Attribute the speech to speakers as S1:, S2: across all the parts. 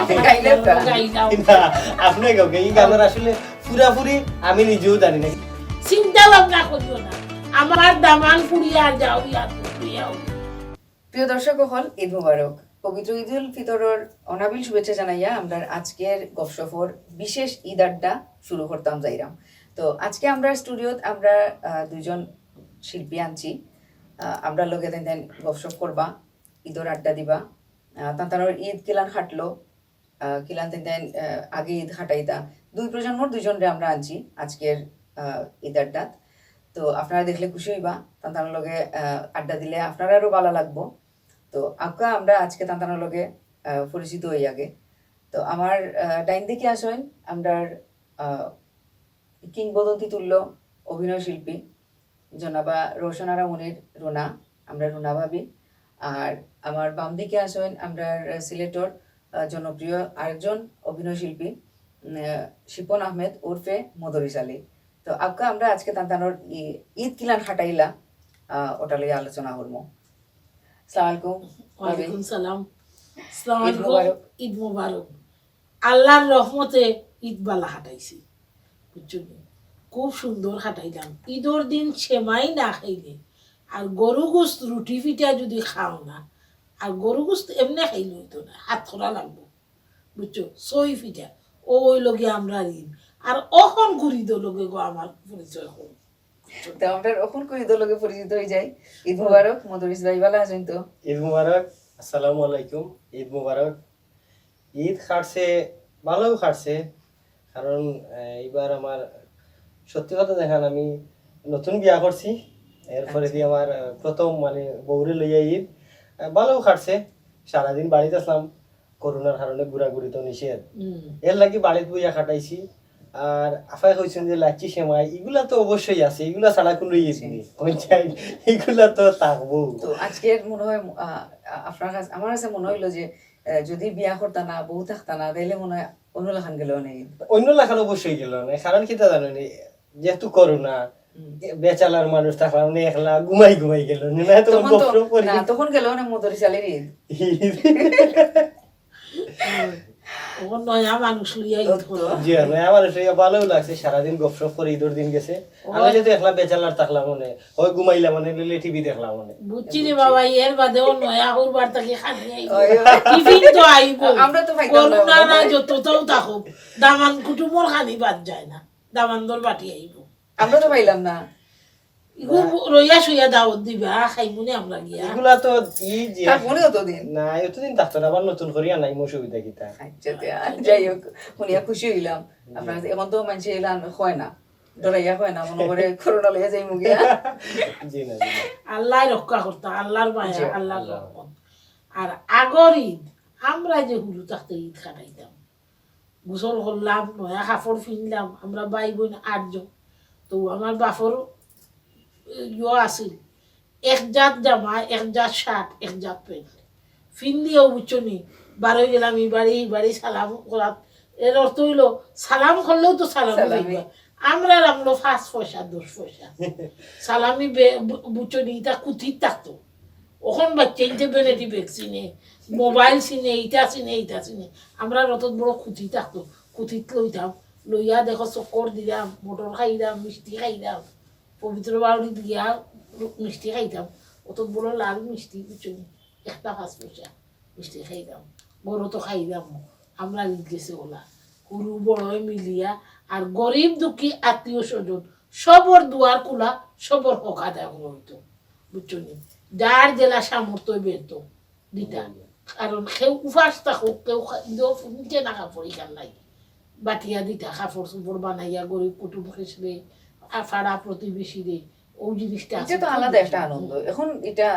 S1: আপনি এই গানের আসলে পুরাপুরি আমি নিজেও জানি না।
S2: চিন্তা ভাবনা করিও না, আমার দামান পুড়িয়া যাও
S3: প্রিয় দর্শক হল ঈদ মুবারক। পবিত্র ঈদ উল ফিতরের অনাবিল শুভেচ্ছা জানাইয়া আমরা আজকের গপসফর বিশেষ ঈদ আড্ডা শুরু করতাম যাইরাম। তো আজকে আমরা স্টুডিওত আমরা দুইজন শিল্পী আনছি, আমরা লগে দেন গপসপ করবা, ঈদের আড্ডা দিবা, তাঁতানোর ঈদ কিলান খাটলো, কিলান দেন আগে ঈদ খাটাইতা, দুই প্রজন্মর দুইজনরে আমরা আনছি আজকের ঈদ আড্ডাত। তো আপনারা দেখলে খুশি হইবা, তাঁতানোর লগে আড্ডা দিলে আপনারারও ভালো লাগবো। তো আঁকা আমরা আজকে তাঁতানোর লগে পরিচিত হই আগে। তো আমার ডাইন দিকে আসেন আমরা কিংবদন্তি তুল্য অভিনয় শিল্পী জনাবা রোশনারা মুনির রুনা, আমরা রুনা ভাবি। আর আমার বাম দিকে আসেন আমরা সিলেটর জনপ্রিয় আরেকজন অভিনয় শিল্পী শিপন আহমেদ ওরফে মদরিস আলী। তো আক্কা আমরা আজকে তান্তানোর ঈদ কিলান খাটাইলা ওটা লইয়া আলোচনা করবো। আসসালামু আলাইকুম।
S2: ওয়ালাইকুম সালাম। আসসালামু আলাইকুম। ঈদ মুবারক। আল্লাহর রহমতে ঈদ বালা হাঁটাইছি, বুঝছেন, খুব সুন্দর হাঁটাইলাম। ঈদের দিন সেমাই না খাইলে আর গরু গোস্ত রুটি পিঠা যদি খাও না, আর গরু গোস্ত এমনি খাইলে হইতো না, হাত ধরা লাগবো, বুঝছো, সই পিঠা ওই লগে আমরা ঈদ। আর অখন ঘুরি দো লগে গো আমার পরিচয় হল।
S3: তো আমরা অখন ঘুরি দো লগে পরিচিত হয়ে যাই। ঈদ মুবারক। মদরিস ভাই ভালো আছেন তো?
S1: ঈদ মুবারক। আসসালামু আলাইকুম। ঈদ মুবারক। ঈদ খাটছে, ভালো খাটছে, কারণ এইবার আমার সত্যি কথা দেখান আমি নতুন বিয়া করছি, এরপরে দিয়ে আমার প্রথম মানে বউরে লইয়া ঈদ ভালো খাটছে। সারাদিন বাড়িতে আসলাম, করোনার কারণে ঘুরাঘুরি তো নিষেধ, এর লাগি বাড়িতে বইয়া খাটাইছি। আর আফাই কইছেন যে লাচ্ছি সেমাই এগুলা তো অবশ্যই আছে, এগুলা ছাড়া কোনো ঈদ নেই, এগুলা তো থাকবো।
S3: তো আজকের মনে হয় আপনার কাছে, আমার কাছে মনে হইলো যে যদি বিয়া করতা না, বউ থাকতা না, তাইলে মনে হয় অন্য লেখান গেল নেই,
S1: অন্য লেখান অবশ্যই গেল না। কারণ কি তা জানো নি, যেহেতু করোনা বেচালার মানুষ থাকলাম না, একলা ঘুমাই গেল না,
S3: তখন গেল না মদরি চালের ঈদ।
S1: ভালো লাগছে, সারাদিন গপসপ করে ঈদের দিন গেছে। আমি যেহেতু একলা বেচালার থাকলাম মনে হয় ঘুমাইলাম মানে টিভি দেখলাম মনে
S2: বুঝছি রে বাবা। এর বাদেও নয়া হুরবার থেকে খালি টিফিন তো আইব,
S3: আমরা তো
S2: করোনা না যতটাও থাকুক দামান কুটুমর খালি বাদ যায় না, দামানদর বাটি আইব।
S3: আমরা তো পাইলাম না,
S2: রইয়া শুইয়া দাওয়াত দিবা খাইবুনি আমরা গিয়া।
S1: এগুলা তো
S3: মনে হতো দিন
S1: না, এতদিন থাকতো না, আবার নতুন করিয়া নাই মো সুবিধা কিতা।
S3: যাই হোক, শুনিয়া খুশি হইলাম। আপনার এখন তো মানুষ এলান হয় না, ডরাইয়া হয় না, মনে করে করোনা লইয়া যাই মুগিয়া।
S2: আল্লাহ রক্ষা করতো, আল্লাহর মায়া, আল্লাহর রহমত। আর আগর ঈদ আমরা যে হুলু থাকতে ঈদ কাটাইতাম, গোসল করলাম, নয়া কাপড় কিনলাম, আমরা ভাই বোন 8 জন। তো আমার বাপর আছিল এক জাত জামা, এক জাত শার্ট, এক জাত প্যান্ট ফিন্দিও বুঝছনি। বারোই গেলাম এই বাড়ি সালাম করাত, এর অর্থ হইলো সালাম করলেও তো সালাম হইবা। আমরা রামলো 5 পয়সা 10 পয়সা সালামি বুঝছনি, এটা কুথিত থাকতো। ওখন বাচ্চা ইন্টারনেটি ব্যাগ চিনে, মোবাইল চিনে, এইটা চিনে। আমরা রত বড় খুঁতি থাকতো, খুঁতিত লইতাম, লইয়া দেখো চক্কর দিলাম, মটর খাইলাম, মিষ্টি খাইলাম, পবিত্র বাউরিত গিয়া মিষ্টি খাইতাম। অত বড় লাল মিষ্টি বুঝছনি, একটা 5 পয়সা মিষ্টি খাইতাম, বড় তো খাইলাম। আমরা গেছে ওলা সরু বড় মিলিয়া, আর গরিব দুঃখী আত্মীয় স্বজন সবর দুয়ার খোলা, সবর হকা দেওয়া হইতো, বুঝছনি। যার জেলা সামর্থ্য বেরতো দিতা, কারণ কেউ উপাস থাকুক, কেউ নিচে না কাপড় ইখান নাই, বাটিয়া দিতা কাপড় চোপড় বানাইয়া গরিব কুটুম খেসবে, ফাড়া প্রতিবেশী রে। ও জিনিসটা
S3: আলাদা একটা আনন্দ। এখন এটা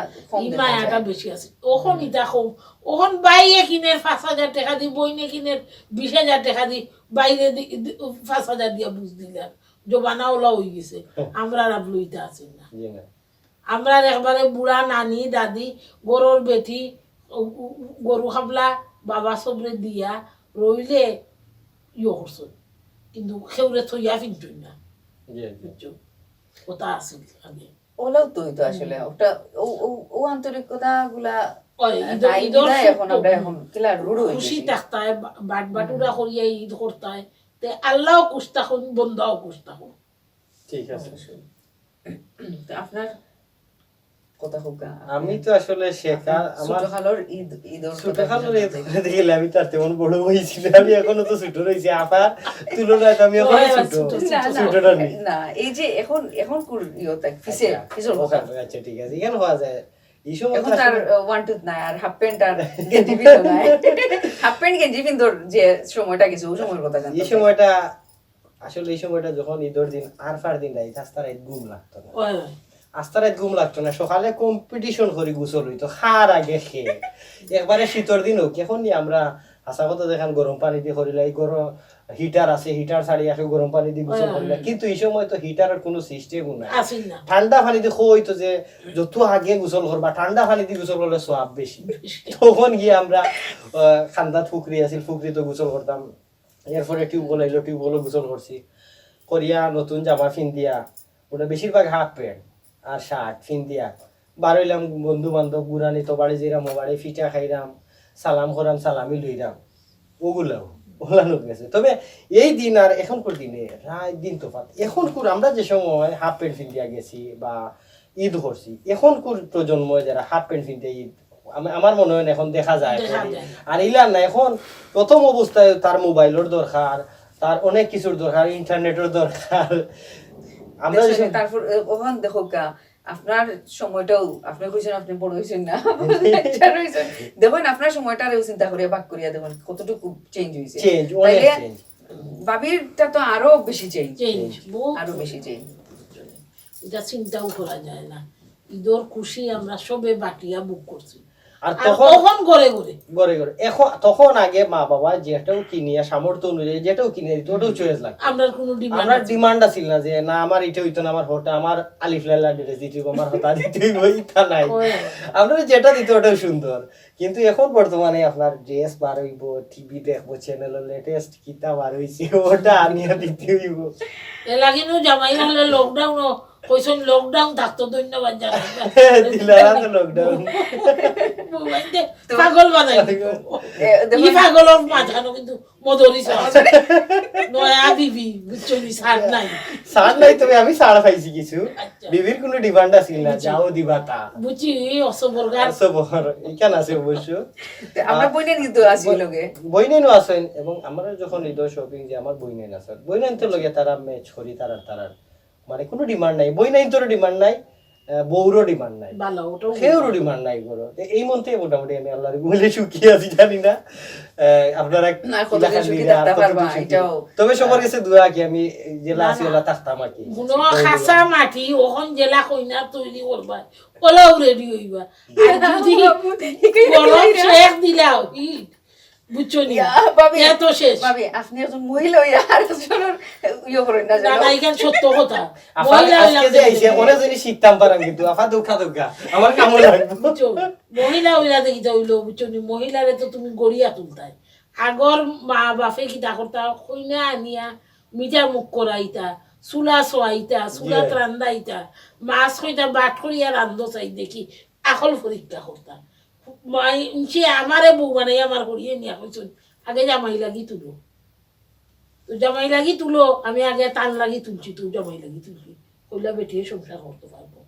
S2: মায়াটা বেশি আছে, ওখন ইটা কম। ওখন বাইয়ে কিনে 5,000 টাকা দি, বইনে কিনে 20,000 টাকা দি, বাইরে 5,000 দিয়া বুঝ দিলাম, জবানা ওলা হয়ে গেছে। আমরা আর লইতে আছি না, আমরা একবারে বুড়া নানি দাদি গরুর বেটি গরু খাবলা বাবা সবরে দিয়া রইলে ইয়ে করছো, কিন্তু খেউরে থইয়া ফিনতুই না, ওটা আছিল আগে।
S3: ওলাও তো হইতো আসলে, ওটা ও আন্তরিকতা গুলা
S2: ওই
S3: নাই
S2: ঈদর
S3: বিদায় এখন আমরা এখন কিলা রুড় হয়ে
S2: খুশি
S3: গেছি।
S2: থাকতায় বাট বাটুরা করিয়া ঈদ করতায় তে আল্লাহও খুশ থাকুন বন্দাও খুশ থাকুন।
S1: ঠিক আছে।
S3: তো আপনার কথা হোক
S1: আমি তো আসলে শেখা আমার
S3: ছোটখালোর ঈদ ঈদর
S1: ছোটখালোর ঈদ করে দেখলে আমি তার তেমন বড় হয়েছি না, আমি এখনো তো ছোট রয়েছি, আপা তুলনায় তো আমি এখনো ছোট ছোটটা নেই।
S3: না এই যে এখন এখন কুর ইয়তা কিসে কিসের কথা
S1: আচ্ছা ঠিক আছে, এখানে হওয়া যায় এই সময়
S3: এখন তার ওয়ান টুথ নাই আর হাফ প্যান্ট আর গেঞ্জি পিন্ধো নাই হাফ প্যান্ট গেঞ্জি পিন্ধোর যে সময়টা গেছে ওই সময়ের কথা জানতে
S1: এই সময়টা আসলে এই সময়টা যখন ঈদের দিন আরফার দিন রাইত আস্তা রাইত ঘুম লাগতো না, আস্তা রাইত ঘুম লাগতো না, সকালে কম্পিটিশন করি গোসল হইতো খার আগে খেয়ে একবারে শীতের দিন হোক। এখন আমরা হাসা কথা দেখান গরম পানি দিয়ে করিলাই, গরম হিটার আছে হিটার ছাড়ি আসে গরম পানি দিয়ে গোসল করিলাই, কিন্তু এই সময় তো হিটারের কোনো সিস্টেম নাই, ঠান্ডা পানি দিয়ে হইতো যে যত আগে গোসল করবা ঠান্ডা পানি দিয়ে গোসল করলে সোয়াব বেশি। তখন গিয়ে আমরা খান্দাত ফুকরি আছিল ফুকরি তো গোসল করতাম, এরপরে টিউবওয়েল আইলো টিউবওয়েলও গোসল করছি করিয়া নতুন জামা ফিন্দিয়া ওটা বেশিরভাগ হাফ প্যান্ট আর শার্ট ফিন্দিয়া বার হইলাম, বন্ধু বান্ধব গুড়ানি তো বাড়ি যেরাম ও বাড়ি ফিটা খাইরাম সালাম করাম সালামি লইরাম ওগুলাও ওলানো গেছে। তবে এই দিন আর এখনকার দিনে রাত দিন তো এখনকার আমরা যে সময় হাফ প্যান্ট ফিন্দিয়া গেছি বা ঈদ করছি এখনকার প্রজন্ম যারা হাফ প্যান্ট ফিনতে ঈদ আমার মনে হয় এখন দেখা যায়। আর ইলার না এখন প্রথম অবস্থায় তার মোবাইলের দরকার, তার অনেক কিছুর দরকার, ইন্টারনেটের দরকার। আমরা
S3: তারপর ওখান দেখো আপনার সময়টাও আপনি কইছেন আপনি বড় হইছেন না দেখুন আপনার সময়টা চিন্তা করিয়া ভাগ করিয়া দেখুন কতটুকু চেঞ্জ হয়েছে। বাবিরটা তো আরো বেশি চেঞ্জ আরো বেশি চেঞ্জ,
S2: এটা চিন্তাও করা যায় না। ঈদর খুশি আমরা সবে বাটিয়া বুক করছি
S1: আর তখন
S2: ঘরে ঘরে
S1: ঘরে ঘরে এখন তখন আগে মা বাবা যেটাও কিনিয়া সামর্থ্য অনুযায়ী যেটাও কিনে দিত ওটাও চয়েস লাগতো,
S2: আমরা কোনো
S1: ডিমান্ড আছিল না যে না আমার এটা হইতো না, আমার হটা আমার আলিফ লাইলা ড্রেস দিতে হইব, আমার হতা দিতে হইব, ইতা নাই। আপনারা যেটা দিত ওটাও সুন্দর। কিন্তু এখন বর্তমানে আপনার ড্রেস বার হইব, টিভি দেখবো, চ্যানেল লেটেস্ট কিতা বার হইছে ওটা আনিয়া দিতে হইব।
S2: এ লাগিনো জামাই হলে লকডাউন কইছেন লকডাউন থাকতো ধন্যবাদ জানাই
S1: দিলারা তো লকডাউন
S2: পাগল বানাই ই পাগলের মাঝখানে কিন্তু মদরি আছে নয়া বিবি বুঝছনি সার নাই
S1: তবে আমি সাড় পাইছি কিছু বিবির কোনো ডিমান্ড আছিল না, যাও দিবা তা
S2: বুঝি অসবরগার
S1: অসবর এখানে আছে অবশ্য।
S3: আমরা বইনের কিন্তু আসি লগে
S1: বইনেনও আছেন এবং আমরা যখন ঈদ শপিং যে আমার বইনেন আছে বইনেন তো লগে তারা ম্যাচ করি তারার মানে কোনো ডিমান্ড নাই, বই নাই তোর ডিমান্ড নাই, বউরও ডিমান্ড নাই, সেওরও ডিমান্ড নাই করো। এই মন্থে মোটামুটি আমি আল্লাহর বলে সুখী আছি, জানি না আপনারা তবে সবার কাছে দোয়া কি আমি জেলা আছি ওলা থাকতাম আর কি
S2: খাসা মাটি ওখন জেলা কইনা তৈরি করবা ওলাও রেডি হইবা আর যদি গরম শেখ দিলাও বুঝছনি এত শেষ
S3: ভাবি আপনি একজন মহিলা হইয়া আর একজনের ইয়ে করেন না
S2: জানো না এখান সত্য কথা
S1: মহিলা আজকে যে আইছে অনেক জিনিস শিখতাম পারাম কিন্তু আফা দুঃখা আমার কাম লাগবে
S2: মহিলা হইলা দেখি যাইলো বুঝছনি মহিলারে তো তুমি গড়িয়া তুলতাই আগর মা বাপে কিতা করতা কইনা আনিয়া মিঠা মুখ করাইতা চুলা সোয়াইতা চুলা রান্দাইতা মাছ কইতা বাট করিয়া রান্ধো চাই দেখি আকল পরীক্ষা করতা সে আমারে বউ মানে আমার করিয়ে নিয়ে কইছেন আগে জামাই লাগি তুলো তো জামাই লাগি তুলো আমি আগে টান লাগি তুলছি তুই জামাই লাগি তুলছি কইলা বেটিয়ে সংসার করতে পারবো।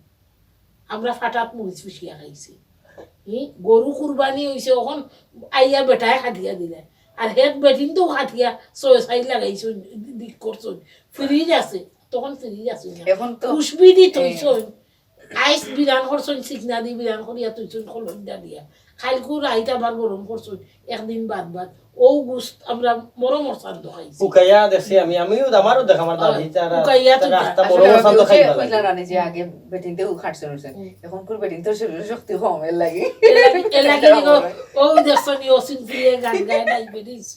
S2: আমরা ফাটাত মরিচ পিছিয়ে খাইছি গরু কুরবানি হয়েছে ওখন আইয়া বেটায় খাটিয়া দিলে আর হেড বেটিন তো খাটিয়া সাইড লাগাইছ দিক করছ ফ্রিজ আছে তখন ফ্রিজ আছে
S3: এখন তো
S2: খুশবি দি থইছ আইস বিরান করছন চিকনা দি বিরান করিয়া তুইছন খলন্দা দিয়া খাইলকু রাইত আবার গরম করছন একদিন বাদ ও গুস্ত আমরা মরমর সান্দ খাইছি
S1: উকাইয়া দেখছি আমিও আমারও দেখ আমার দাদি তারা
S2: উকাইয়া তো
S1: রাস্তা মরমর সান্দ খাইবা
S3: কইলা রানে যে আগে বেটিনতে খাটছেন এখন কোন বেটিন তো শক্তি কম এর লাগে
S2: ও দেখছনি ওসিন ফিরে গান গায় ডায়াবেটিস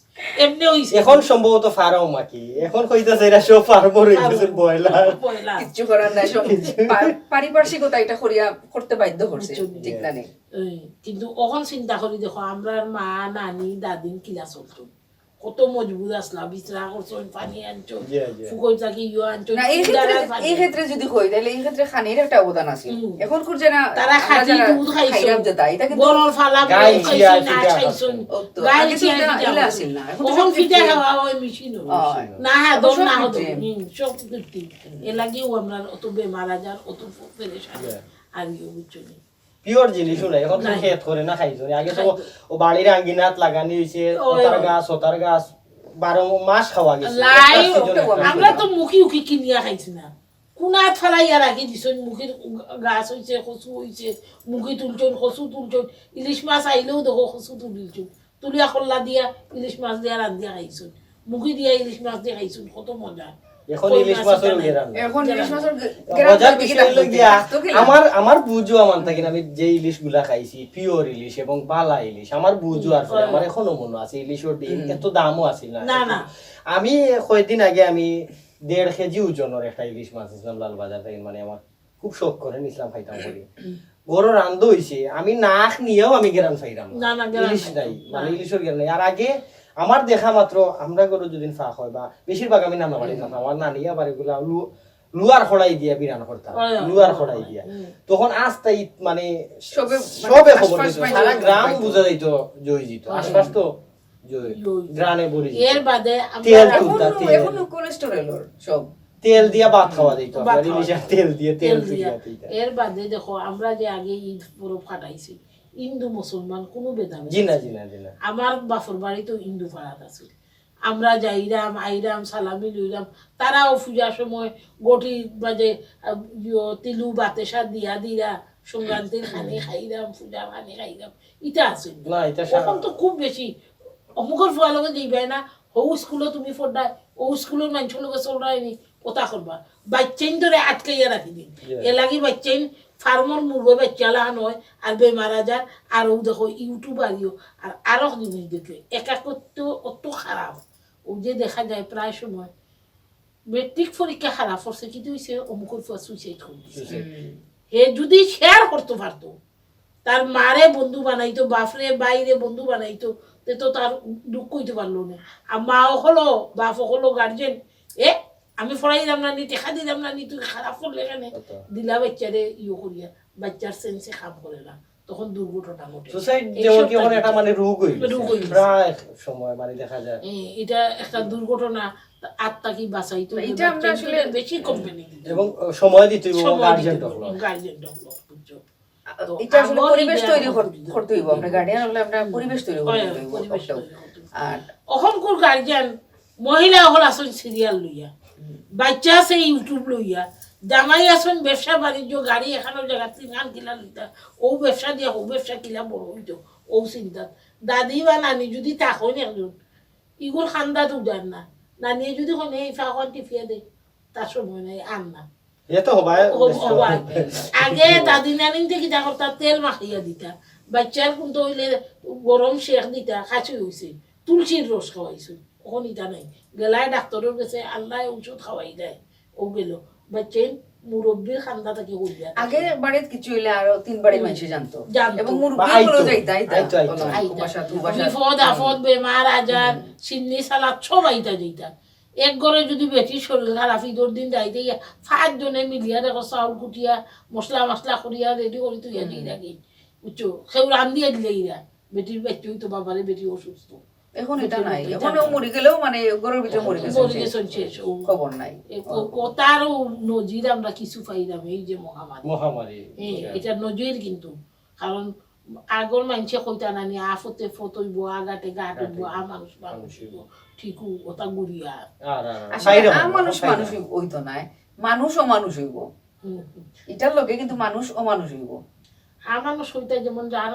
S2: এমনি হইছে
S1: এখন সম্ভবত ফারাও মাকি এখন কইতাছে এরা সব ফার্মার হয়ে গেছে বয়লার
S3: কিচ্ছু করার নাই সব পারিপার্শ্বিকতা এটা করিয়া করতে বাধ্য করছে ঠিক না নেই।
S2: কিন্তু ওখন চিন্তা করি দেখো আমরা মা নানি দাদিন কিলা চলতো কত মজবুত আসলা বিছরা করছো পানি আনছো
S1: জি, জি।
S2: ফুকই থাকি ইয়ো আনছো
S3: না এই ক্ষেত্রে যদি কই তাহলে এই ক্ষেত্রে খানির একটা অবদান আছে এখন কোন জানা
S2: তারা খাঁটি দুধ খাইছো
S3: খাইরাম যেটা এটা কিন্তু
S2: গরল ফালা
S1: গাই
S2: খাইছো
S1: ছিয়া
S2: না
S1: ফিটা
S2: খাইছো
S3: ও তো,
S2: গাই
S3: আগে তো
S2: ছিয়া
S3: এটা
S2: ফিটা
S3: ইলা
S2: খাইছো।
S3: আছিল না, এখন তো
S2: এখন
S3: সব
S2: ফিটা
S3: কৃত্রিম।
S2: খাওয়া হয় মেশিন
S3: হয়।
S2: না হ্যাঁ দম
S3: সব
S2: না হতো
S3: কৃত্রিম।
S2: সব কৃত্রিম এ লাগিও আমরা অত বেমার আজার অত পেরেশান
S1: Yeah.
S2: আর ইয়ে বুঝছো নি।
S1: পিওর জিনিসও নাই এখন তো
S2: নাই।
S1: খেত করে না খাইছো আগে তো
S2: খাইতো।
S1: ও বাড়ির আঙ্গিনাত লাগানি হইছে ওতার গাছ 12 মাস খাওয়া গেছে
S2: লাই
S1: একটা season একটা
S2: আমরা
S1: season।
S2: তো মুখি উখি কিনিয়া খাইছি না কুনাত ফালাইয়া রাখি দিছ মুখির গাছ হইছে কচু হইছে মুখি তুলছন কচু তুলছন ইলিশ মাছ আইলেও দেখো কচু তুলিলছন তুলিয়া খল্লা দিয়া ইলিশ মাছ দিয়া রান্ধিয়া খাইছন মুখি দিয়া ইলিশ মাছ দিয়া খাইছন কত মজা
S1: এখন
S2: কই
S1: ইলিশ
S2: মাছ
S1: মাছের
S2: এটা নাই।
S1: গেরান
S3: এখন ইলিশ মাছের
S1: মজার বিষয় হলো গিয়া
S3: তো কি
S1: আমার বুঝো আমার থাকি আমি যে ইলিশ গুলা খাইছি পিওর ইলিশ এবং বালা ইলিশ আমার বুঝো আর পরে আমার এখনো মনে আছে ইলিশের ডিম এত দামও আছিল না
S2: না, না।
S1: আমি কয়েকদিন আগে আমি 1.5 কেজি ওজনের একটা ইলিশ মাছ নিয়েছিলাম লাল বাজার থেকে মানে আমার খুব শখ করে নিছিলাম খাইতাম করি বড় রান্ধ হইছে আমি নাক নিয়েও আমি গেরান খাইলাম
S2: না, না, গেরান
S1: ইলিশ
S2: খাইতাম।
S1: নাই মানে ইলিশের গেরান নাই আর আগে আমার দেখা মাত্র আমরা গরু যদি ফাঁক হয় বা বেশিরভাগ আমি নামা বাড়ি থাকতাম আমার নানিয়া বাড়িগুলা লুয়ার খড়াই দিয়া বিরান করতাম লুয়ার খড়াই দিয়া তখন আস্তাই মানে
S3: সবে
S1: সবে
S3: আশপাশ
S1: খবর দিত
S3: পাইতো,
S1: সারা গ্রাম
S3: পাইতো।
S1: বুঝা যাইতো জয় জিত আশপাশ তো জয়
S2: জয়।
S1: গ্রানে ভরে যেত।
S2: এর বাদে
S1: তেল
S2: আমরা
S1: তুলতা,
S3: এখনো
S1: তেল।
S3: এখনো কোলেস্টেরলের সব
S1: তেল দিয়া ভাত খাওয়া যাইতো
S2: ভাত
S1: আপনার
S2: খাওয়া
S1: ইলিশের তেল দিয়ে তেল
S2: তেল দিয়া
S1: দিয়া
S2: এর বাদে দেখো আমরা যে আগে ঈদ পুরো ফাটাইছি হিন্দু মুসলমান কোনো ভেদাভেদ
S1: জি না
S2: ছিল
S1: জি না জি না
S2: আমার বাপর বাড়ি তো হিন্দু পাড়াত আছিল আমরা যাইরাম আইরাম সালামি লইরাম তারাও পূজার সময় গটি বাজে তিলু বাতেসা দিয়া দিরা সংক্রান্তির খানি খাইরাম পূজার খানি খাইরাম ইটা আছিল
S1: না এটা
S2: এখন তো খুব বেশি অমুকের ফুয়ার লগে যাইবাই না ও স্কুলে তুমি পড়াই ও স্কুলের মানুষের লগে চলরাই নি ওটা করবা বাচ্চাইন ধরে আটকাইয়া রাখি দিন এ লাগি বাচ্চাইন ফার্মর মুরগো বাচ্চা লাগানো হয় আর বেমার আজার আর ও দেখো ইউটিউব আরিও আর আরো জিনিস দেখে একাকত্ব অত খারাপ ও যে দেখা যায় প্রায় সময় মেট্রিক পরীক্ষা খারাপ হচ্ছে কিন্তু হইছে অমুকের ফুয়া সুইসাইড করে দিছে। হে যদি শেয়ার করতে পারতো তার মারে বন্ধু বানাইতো বাপরে বাইরে বন্ধু বানাইতো তে তো তার দুঃখ হইতে পারলো না আর মাও হলো বাপ হলো গার্জেন এ আমি পড়াইলাম না নি টেকা দিলাম না নি তুই খারাপ করলে এখানে দিলা বাচ্চারে ইয়ে করিয়া বাচ্চার সেন্সে কাম করে না তখন দুর্ঘটনা ঘটে
S1: সুসাইড
S2: এই
S1: যেমন
S2: সব
S1: কি এখন একটা মানে রোগ হইল
S2: রোগ হইছে।
S1: প্রায় সময় মানে দেখা যায়
S2: এটা একটা দুর্ঘটনা আত্মা কি বাঁচাইতো
S3: এটা আমরা আসলে
S2: বেশি কোম্পানি
S1: এবং সময় দিতে হইব গার্জিয়ান তখন
S2: গার্জেন বুঝছো তো
S3: এটা আসলে
S2: আমার
S3: পরিবেশ
S2: এই
S3: তৈরি
S2: জ্ঞান
S3: করতে হইব আমরা গার্ডিয়ান হলে আমরা পরিবেশ তৈরি করতে হইব
S2: পরিবেশ
S3: একটাও।
S2: তৈরি করতে হইব।
S3: আর
S2: অহংকুর গার্জিয়ান মহিলা হল আসন সিরিয়াল লইয়া বাচ্চা আছে ইউটিউব লইয়া জামাই আসন ব্যবসা বাণিজ্য গাড়ি এখানো জায়গা তিনখান কিলা লইতা ও ব্যবসা দিয়া ও ব্যবসা কিলা বড় হইতো ও চিন্তা দাদি বা নানি যদি তাকন একজন ইগুর খান্দাত উজান না নানিয়ে যদি হনে ফাঁকন টিফিয়া দে তার সময় নাই আন না
S1: এ তো হবাই
S2: আগে দাদি নানি থেকে যা করতা তেল মাখিয়া দিতা বাচ্চার কিন্তু হইলে গরম শেখ দিতা খাচি হইছে তুলসীর রস খাওয়াইছে ওখন ইটা নাই গেলায় ডাক্তারের কাছে আল্লাহ ঔষধ খাওয়াই দেয় ও গেল বাচ্চাই মুরব্বীর খান্দা থেকে করিয়া
S3: আগে বাড়িতে কিছু হইলে আরো 3 বাড়ির মানুষ জানতো
S2: জানতো।
S3: এবং
S1: বা
S3: মুরব্বি
S1: আইতো।
S3: গুলো যাইতা
S1: আইতো, আইতো।
S2: বিপদ আপদ বেমার আজার সিন্নি সালাদ সব আইতা যাইতা এক ঘরে যদি বেটির শরীর খারাপ ঈদের দিন যাইতে গিয়া 5 জনে মিলিয়া দেখো চাউল কুটিয়া মশলা মশলা করিয়া রেডি করে তুইয়া দিই রাখি বুঝছো সেও রান্ধিয়া দিলে ইরা বেটির বাচ্চা হইতো বাবারে বেটি অসুস্থ
S3: এখন এটা নাই এখন ও মরে গেলেও মানে ঘরের ভিতরে মরে গেছে
S2: মরে গেছেন শেষ ও
S3: খবর নাই
S2: তারও নজির আমরা কিছু পাইলাম এই যে মহামারী
S1: মহামারী
S2: এটা নজির কিন্তু কারণ আগর মানুষে কইতা নানি আফতে ফতইব আগাতে গাট হইব আ মানুষ মানুষ হইব ঠিকু ওটা গুড়িয়া
S1: আর
S3: আসলে মানুষ মানুষ হইতো নাই মানুষও মানুষ হইব এটার লগে কিন্তু মানুষ ও মানুষ হইব
S2: আ মানুষ হইতে যেমন যার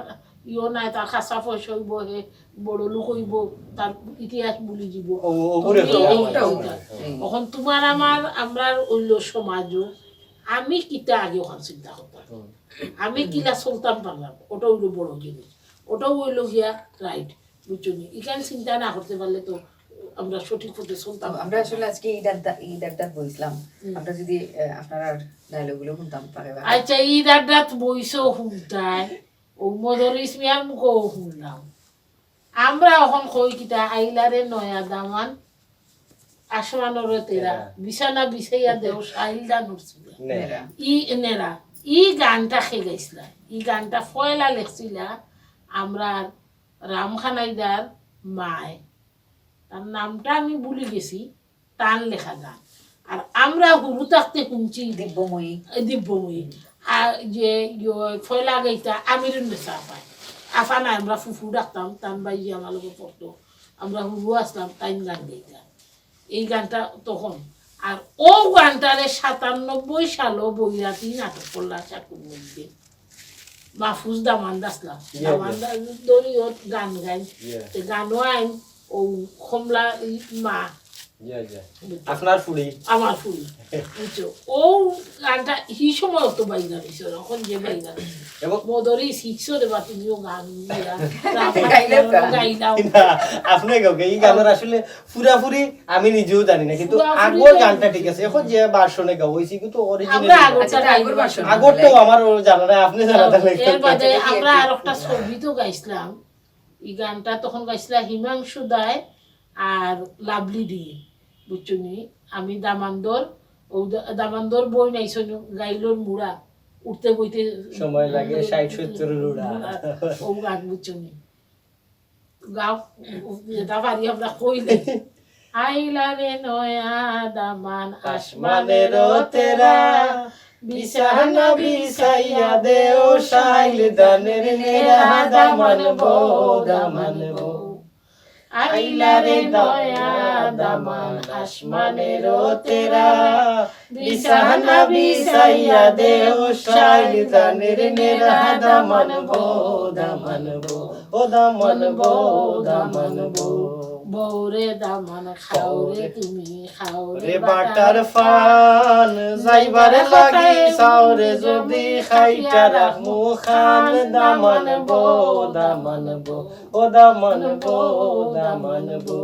S2: ইও নাই তার খাসা পয়সা হইব হে বড় লোক হইব তার ইতিহাস বলি যাব
S1: ওগুলো তো
S2: এখন তোমার আমার আমরা ওইল সমাজও আমি কিতা আগে ওখান চিন্তা করতাম আমি কিলা চলতাম পারলাম ওটা হইলো বড় জিনিস ওটাও হইলো গিয়া রাইট বুঝছো নি এখানে চিন্তা না করতে পারলে তো আমরা সঠিক পথে চলতাম
S3: আমরা আসলে আজকে ঈদ আড্ডা বইছিলাম আমরা যদি আপনারা ডায়লগ গুলো শুনতাম পারে
S2: আচ্ছা ঈদ আড্ডাত বইসও শুনতাই ও মদর ইসমিয়ার মুখও শুনলাম আমরা এখন কই কিতা আইলারে নয়া দামান আসমানোর তেরা বিছানা বিছাইয়া দেও সাইলদা নুরছিল
S1: নেরা
S2: ই নেরা ই গানটা খে গাইছিলা ই গানটা ফয়লা লেখছিলা আমরা রামখানাইদার মায় তার নামটা আমি ভুলে গেছি টান লেখা গান আর আমরা হুরু থাকতে শুনছি
S3: দিব্যময়ী
S2: দিব্যময়ী আর যে ফয়লা গাইতা আমিরুন নেশা পায় আফা না আমরা ফুফু ডাকতাম তান বাই আমার লোক পড়তো আমরা হুরু আসলাম তাইন গান গাইতা এই গানটা তখন আর ও গানটারে ৯৭ সালও বৈরাতি নাটক করলা চাকুর মধ্যে মাহফুজ দামান দাসলা দামান দরি ওর গান গাই গানও আইন ও কমলা মা
S1: আপনার ফুড়ি
S2: আমার ফুল বুঝছো ও গানটা হি সময় অত বাইগা হয়েছে এখন যে বাইগা
S1: এবং
S2: মদরি শিখছো রে বা তুমিও গান গাইলাও
S1: আপনি এই গানের আসলে পুরাপুরি আমি নিজেও জানি না কিন্তু আগর গানটা ঠিক আছে এখন যে ভার্সনে গাও হইছে কিন্তু অরিজিনাল আগরটাও আমার জানা নাই আপনি জানা থাকলে
S2: এর বাদে আমরা আর একটা ছবি তো গাইছিলাম এই গানটা তখন গাইছিলাম হিমাংশু দায় আর লাভলি দিয়ে বুঝছো নি আমি দামান্দর ও দামান্দর বই নাইছো গাইলোর মুড়া উঠতে বইতে
S1: সময় লাগে ৬০-৭০ রুড়া
S2: ও গান বুঝছো নি গাও এটা পারি আমরা কইলে আইলা রে নয়া দামান
S1: আসমানের তেরা বিছানা বিছাইয়া দেও শাইল দানের নেরা দামান বো দামান বো আইলা রে নয়া দামান আসমানের তেরা বিছানা বিছাইয়া দেও শাইল দানের নেরা দামান বো দামান বো ও দামান বো দামান বো
S2: বৌরে দামান খাওরে তুমি খাওরে
S1: রে বাটার ফান যাইবার লাগি সাওরে যদি খাইটা রাখমু খান দামান বো দামান বো ও দামান বো দামান বো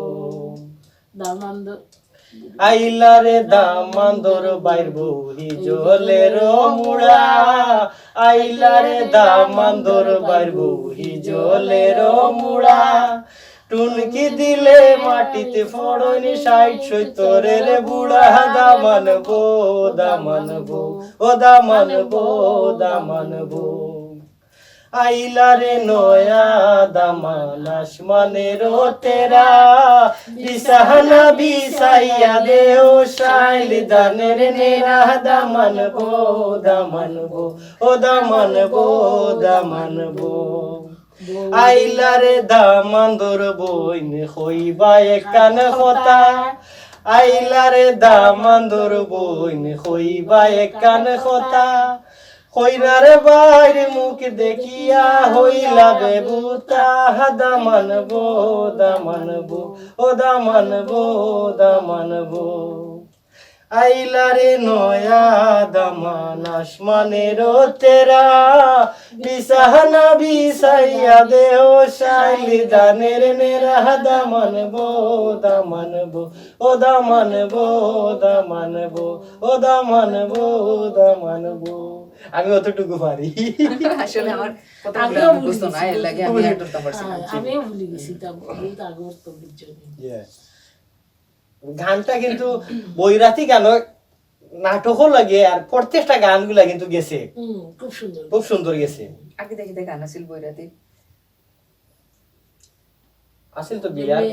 S2: দামান্দ
S1: আইলা রে দামান্দর বাইর বহি জলের মুড়া আইলা রে দামান্দর বাইর বহি জলের মুড়া টুনকি দিলে মাটিতে ফড়নি ৬০-৭০ বুড়া দামান বো দামান বো ও দামান বো দামান বো আইলা রে নয়া দামান আসমানের তেরা বিছানা বিছাইয়া দেও শাইল দানের নেরা দামান বো দামান বো ও দামান বো দামান বো আইলা রে দামান্দর বইন হইবা একান কথা আইলা রে দামান্দর বইন হইবা একান কথা হইনার বাইরে মুখ দেখিয়া হইলা বেবুতা দামান বো দামান বো ও দামান বো দামান বো আইলা রে নয়া দামান আসমানের তেরা বিছানা বিছাইয়া দেও শাইল দানের নেরা দামান বো দামান বো ও দামান বো দামান বো ও দামান বো দামান বো আমি অতটুকু পারি
S3: আসলে আমার কথা
S2: আমিও
S3: মুখস্থ না এর লাগে আমি একটু তোমার
S2: আমিও ভুলে গেছি তা বহুত আগর তো বুঝছো
S1: গানটা কিন্তু বৈরাতি গান নাটকও লাগে আর প্রত্যেকটা গানগুলা কিন্তু গেছে
S2: খুব সুন্দর
S1: খুব সুন্দর গেছে
S3: আগে দেখি গান আছিল বৈরাতি
S1: আসল তো বিরাট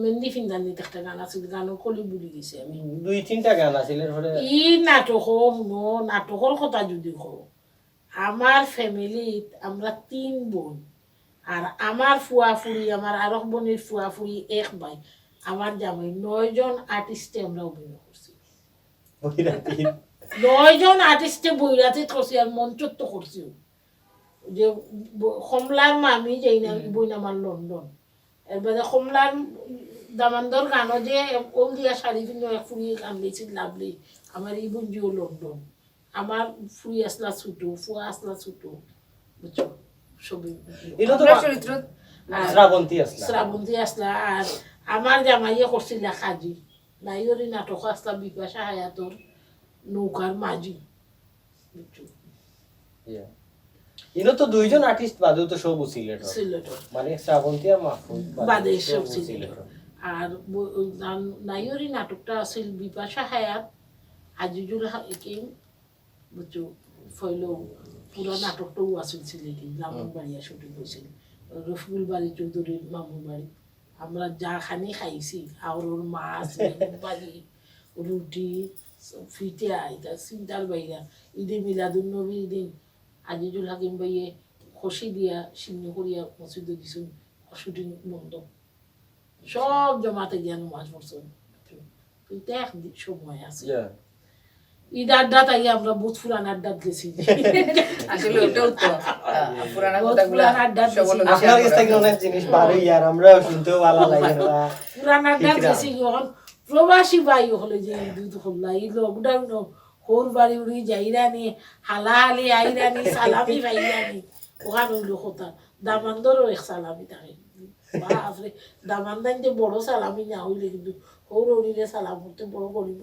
S2: মেহেন্দি ফিন্দানি একটা গান আছে গানও কলি ভুলে গেছি আমি
S1: ২-৩টা গান আছিল এরপরে
S2: ই নাটক শুনো নাটকের কথা যদি কও আমার ফ্যামিলিত আমরা ৩ বোন আর আমার ফুয়া ফুরি আমার আরো বোনের ফুয়া ফুরি এক ভাই আমার জামাই ৯ জন আর্টিস্টে আমরা অভিনয় করছি
S1: বৈরাতি
S2: ৯ জন আর্টিস্টে বৈরাতি করছি আর মঞ্চত তো করছি যে কমলার মামি যাই না বই আমার লন্ডন এরপরে কমলার দামান্দর গানও যে ওল দিয়া শাড়ি পিন্ধে এক ফুরি গান গেছিল লাভলি আমার এই বঞ্জিও লন্ডন আমার ফুরি আসলা ছুটো ফুয়া আসলা ছুটো বুঝছো ছবি
S1: এলো তো
S3: চরিত্র
S1: শ্রাবন্তী আসলা
S2: শ্রাবন্তী আসলা আর আমার জামাইয়ে করছিল কাজী নাইরি নাটক আসলা বিপাশা হায়াতর নৌকার মাঝি বুঝছো
S1: ইনো তো দুইজন আর্টিস্ট বাদেও তো সব সিলেট
S2: সিলেটর
S1: মানে শ্রাবন্তী আর মাহফুজ
S2: বাদে সব
S1: সিলেট
S2: সিলেটর। আর নাইরি নাটকটা আছিল বিপাশা হায়াত আজিজুল হাকিম বুঝছো ফইল পুরো নাটকটাও আছিল সিলেটি ব্রাহ্মণবাড়িয়া শুটিং হয়েছিল রফিকুল বাড়ি চৌধুরীর মামুর বাড়ি আমরা যা খানি খাইছি আর ওর মাছ বাড়ি রুটি ফিটিয়া এটা চিন্তার বাইরা ঈদে মিলাদুল নবীর দিন আজিজুল হাকিম ভাইয়ে খসি দিয়া সিন্ন করিয়া মসজিদে দিছিল শুটিং বন্ধ সব জমাতে গিয়া নামাজ পড়ছেন কিন্তু এক সময় আছে ঈদ আড্ডা তাই আমরা বহুত পুরান আড্ডা গেছি
S3: আসলে ওটাও তো পুরানা
S2: বহুত
S3: কথাগুলো
S2: পুরান আড্ডা
S3: সবল
S2: গেছি।
S1: আপনার কাছ থেকে অনেক জিনিস পারো ইয়ার আমরাও শুনতেও ভালো লাগে না
S2: পুরান আড্ডা
S1: ঠিক
S2: গেছি যখন প্রবাসী বাই হলে যে দুধ হল্লা এই লকডাউন হোর বাড়ি উড়ি যাইরানি হালাহালি আইরানি সালামি ভাইরানি ওখানে হইলো কথা দামান্দরও এক সালামি থাকে বাপরে দামান্দান যে বড় সালামি না হইলে কিন্তু হোর উড়িলে সালাম করতে বড় গরিব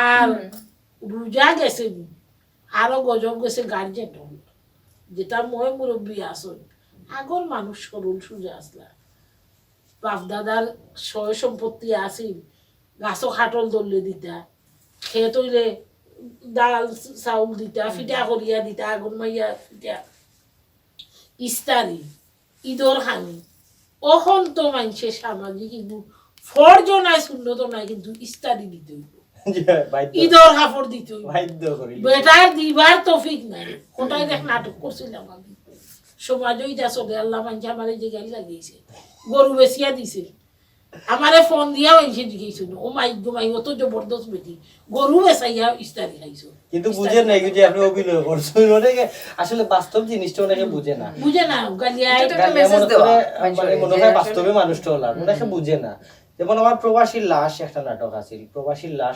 S2: আর রোজা গেছে আরো গজব গেছে গার্জেন যেটা মই মুরব্বী আসন আগর মানুষ সরল সুজা আসলা বাপ দাদার সয় সম্পত্তি আছিল গাছও খাটল দললে দিতা খেয়ে তৈলে ডাল চাউল দিতা ফিটা করিয়া দিতা আগুন মাইয়া ফিটা ইস্তারি ঈদর খানি অখন তো মানুষের সামাজিক কিন্তু ফর্জ নাই শূন্যত নাই কিন্তু ইস্তারি দিতে হইব ঈদর কাপড় দিতে হইব
S1: বাধ্য করি
S2: বেটার দিবার তৌফিক নাই কোথায় দেখ নাটক করছিলাম আমি সমাজই যা চলে আল্লাহ মানুষ আমার যে গাড়ি লাগিয়েছে গরু বেচিয়া দিছে আমারে ফোন দিয়া হয়েছে জিজ্ঞেস ও মাই গো মাই অত জবরদস্ত বেটি গরু বেচাইয়া ইস্তারি খাইছো
S1: কিন্তু বুঝে নাই যে আপনি অভিনয় করছেন অনেকে আসলে বাস্তব জিনিসটা অনেকে বুঝে না
S2: বুঝে না গালিয়া
S3: এটা একটা message দেওয়া
S1: মানে মনে হয় বাস্তবে মানুষটা হলাম অনেকে বুঝে না যেমন আমার প্রবাসীর লাশ একটা নাটক আছিল প্রবাসীর লাশ